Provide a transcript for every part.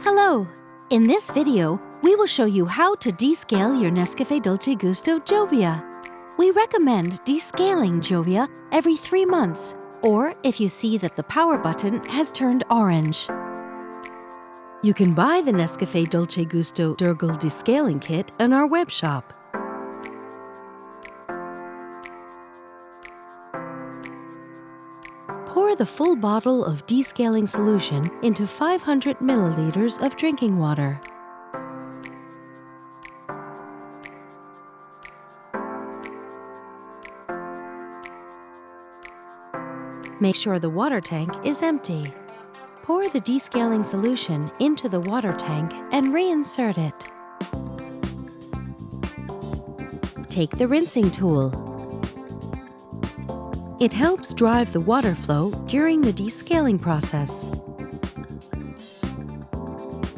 Hello! In this video, we will show you how to descale your NESCAFÉ Dolce Gusto Jovia. We recommend descaling Jovia every 3 months, or if you see that the power button has turned orange. You can buy the NESCAFÉ Dolce Gusto Durgal Descaling Kit on our webshop. Pour the full bottle of descaling solution into 500 milliliters of drinking water. Make sure the water tank is empty. Pour the descaling solution into the water tank and reinsert it. Take the rinsing tool. It helps drive the water flow during the descaling process.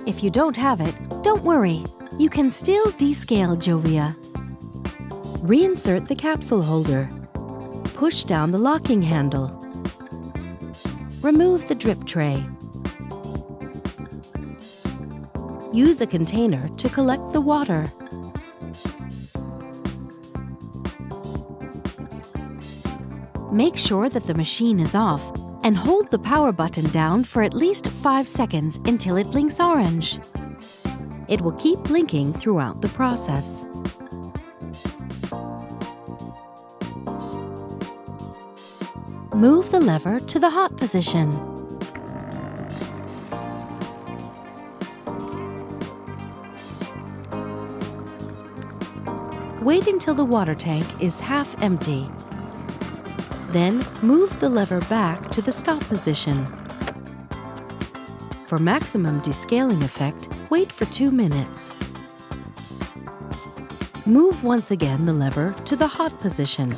If you don't have it, don't worry. You can still descale Jovia. Reinsert the capsule holder. Push down the locking handle. Remove the drip tray. Use a container to collect the water. Make sure that the machine is off and hold the power button down for at least 5 seconds until it blinks orange. It will keep blinking throughout the process. Move the lever to the hot position. Wait until the water tank is half empty. Then, move the lever back to the stop position. For maximum descaling effect, wait for 2 minutes. Move once again the lever to the hot position.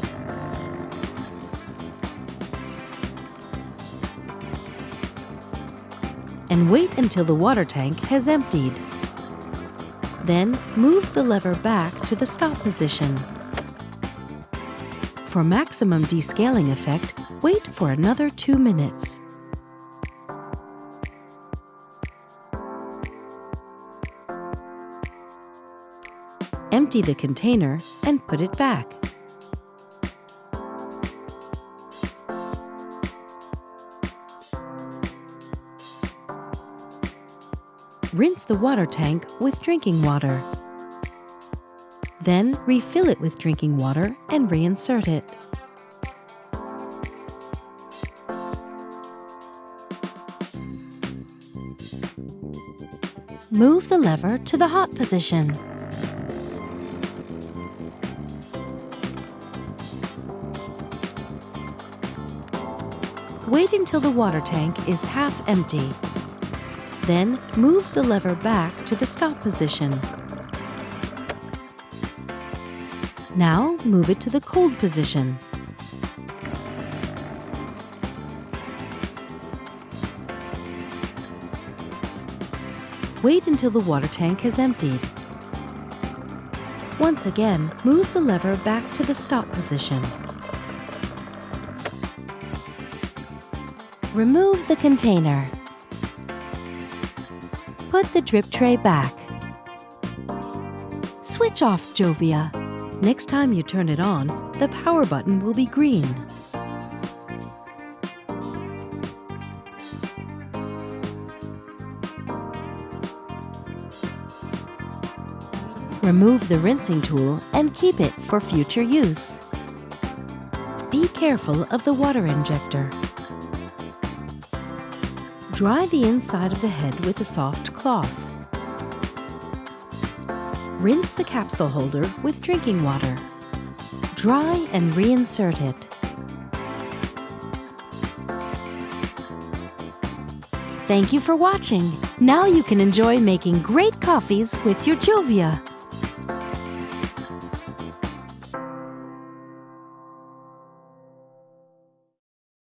And wait until the water tank has emptied. Then, move the lever back to the stop position. For maximum descaling effect, wait for another 2 minutes. Empty the container and put it back. Rinse the water tank with drinking water. Then refill it with drinking water and reinsert it. Move the lever to the hot position. Wait until the water tank is half empty. Then move the lever back to the stop position. Now move it to the cold position. Wait until the water tank has emptied. Once again, move the lever back to the stop position. Remove the container. Put the drip tray back. Switch off Jovia. Next time you turn it on, the power button will be green. Remove the rinsing tool and keep it for future use. Be careful of the water injector. Dry the inside of the head with a soft cloth. Rinse the capsule holder with drinking water. Dry and reinsert it. Thank you for watching. Now you can enjoy making great coffees with your Jovia.